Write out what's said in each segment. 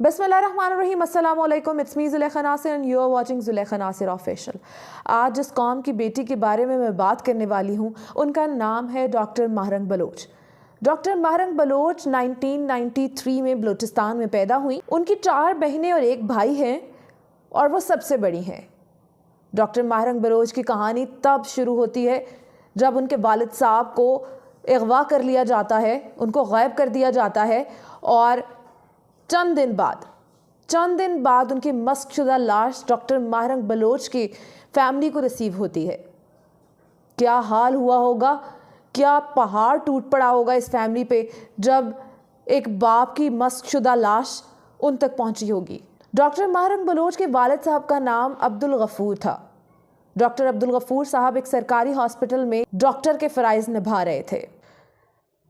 बिस्मिल्लाहिर्रहमानिर्रहीम, अस्सलामु अलैकुम, it's me Zulekha Nasir and you are watching Zulekha Nasir official. आज जिस कौम की बेटी के बारे में मैं बात करने वाली हूँ उनका नाम है डॉक्टर महरंग बलोच। डॉक्टर महरंग बलोच 1993 में बलूचिस्तान में पैदा हुई। उनकी 4 बहनें और 1 भाई हैं और वो सबसे बड़ी हैं। डॉक्टर महरंग बलोच की कहानी तब शुरू होती है जब उनके वालिद साहब को अगवा कर लिया जाता है, उनको गायब कर दिया जाता है और चंद दिन बाद उनकी मस्कशुदा लाश डॉक्टर महरंग बलोच की फैमिली को रिसीव होती है। क्या हाल हुआ होगा, क्या पहाड़ टूट पड़ा होगा इस फैमिली पे जब एक बाप की मस्कशुदा लाश उन तक पहुंची होगी। डॉक्टर महरंग बलोच के वालिद साहब का नाम अब्दुल गफूर था। डॉक्टर अब्दुल गफूर साहब एक सरकारी हॉस्पिटल में डॉक्टर के फ़राइज़ निभा रहे थे।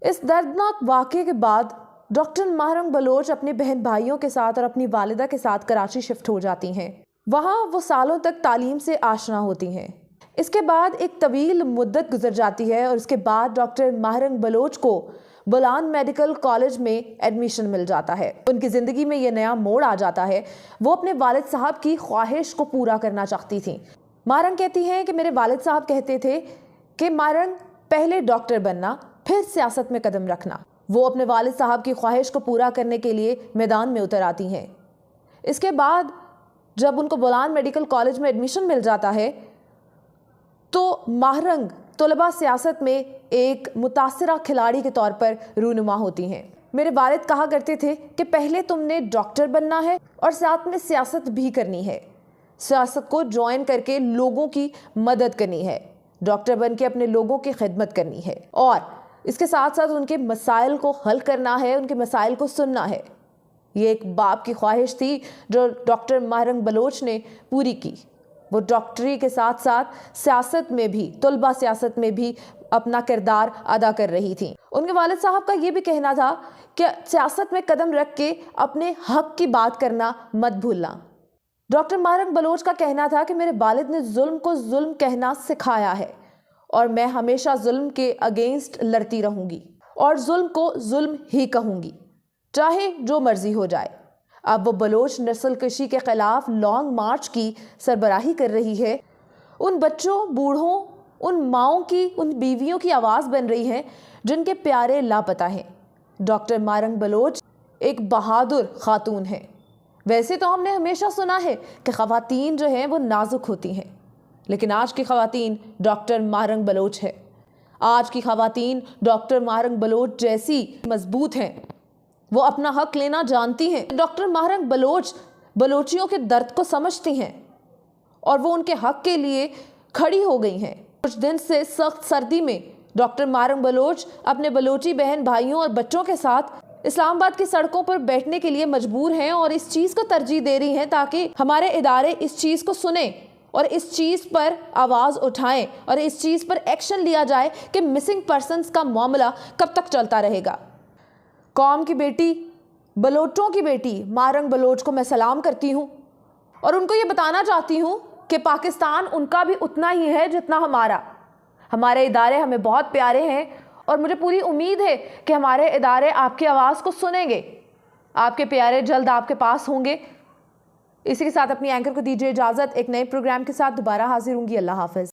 इस दर्दनाक वाक़े के बाद डॉक्टर महरंग बलोच अपने बहन भाइयों के साथ और अपनी वालिदा के साथ कराची शिफ्ट हो जाती हैं। वहाँ वो सालों तक तालीम से आशना होती हैं। इसके बाद एक तवील मुद्दत गुजर जाती है और इसके बाद डॉक्टर महरंग बलोच को बोलान मेडिकल कॉलेज में एडमिशन मिल जाता है। उनकी ज़िंदगी में ये नया मोड़ आ जाता है। वो अपने वालिद साहब की ख्वाहिश को पूरा करना चाहती थी। महरंग कहती हैं कि मेरे वालिद साहब कहते थे कि महरंग पहले डॉक्टर बनना, फिर सियासत में कदम रखना। वो अपने वालिद साहब की ख्वाहिश को पूरा करने के लिए मैदान में उतर आती हैं। इसके बाद जब उनको बोलान मेडिकल कॉलेज में एडमिशन मिल जाता है तो महरंग तलबा सियासत में एक मुतासिरा खिलाड़ी के तौर पर रूनुमा होती हैं। मेरे वालिद कहा करते थे कि पहले तुमने डॉक्टर बनना है और साथ में सियासत भी करनी है। सियासत को ज्वाइन करके लोगों की मदद करनी है, डॉक्टर बन के अपने लोगों की खिदमत करनी है और इसके साथ साथ उनके मसाइल को हल करना है, उनके मसाइल को सुनना है। ये एक बाप की ख्वाहिश थी जो डॉक्टर महरंग बलोच ने पूरी की। वो डॉक्टरी के साथ साथ सियासत में भी, तलबा सियासत में भी अपना किरदार अदा कर रही थी। उनके वालिद साहब का ये भी कहना था कि सियासत में कदम रख के अपने हक की बात करना मत भूलना। डॉक्टर महरंग बलोच का कहना था कि मेरे वालिद ने जुल्म को जुल्म कहना सिखाया है और मैं हमेशा जुल्म के अगेंस्ट लड़ती रहूंगी और जुल्म को जुल्म ही कहूंगी, चाहे जो मर्जी हो जाए। अब वो बलोच नस्ल कशी के खिलाफ लॉन्ग मार्च की सरबराही कर रही है। उन बच्चों, बूढ़ों, उन माओं की, उन बीवियों की आवाज़ बन रही है जिनके प्यारे लापता हैं। डॉक्टर महरंग बलोच एक बहादुर खातून है। वैसे तो हमने हमेशा सुना है कि ख़वातीन जो हैं वो नाजुक होती हैं, लेकिन आज की ख़वातीन डॉक्टर महरंग बलोच है। आज की ख़वातीन डॉक्टर महरंग बलोच जैसी मजबूत हैं। वो अपना हक लेना जानती हैं। डॉक्टर महरंग बलोच बलोचियों के दर्द को समझती हैं और वो उनके हक के लिए खड़ी हो गई हैं। कुछ दिन से सख्त सर्दी में डॉक्टर महरंग बलोच अपने बलोची बहन भाइयों और बच्चों के साथ इस्लामाबाद की सड़कों पर बैठने के लिए मजबूर हैं और इस चीज़ को तरजीह दे रही हैं ताकि हमारे इदारे इस चीज़ को सुने और इस चीज़ पर आवाज़ उठाएं और इस चीज़ पर एक्शन लिया जाए कि मिसिंग पर्सनस का मामला कब तक चलता रहेगा। कौम की बेटी, बलोचों की बेटी महरंग बलोच को मैं सलाम करती हूँ और उनको ये बताना चाहती हूँ कि पाकिस्तान उनका भी उतना ही है जितना हमारा। हमारे इदारे हमें बहुत प्यारे हैं और मुझे पूरी उम्मीद है कि हमारे इदारे आपकी आवाज़ को सुनेंगे। आपके प्यारे जल्द आपके पास होंगे। इसी के साथ अपनी एंकर को दीजिए इजाज़त। एक नए प्रोग्राम के साथ दोबारा हाजिर होंगी। अल्लाह हाफ़िज़।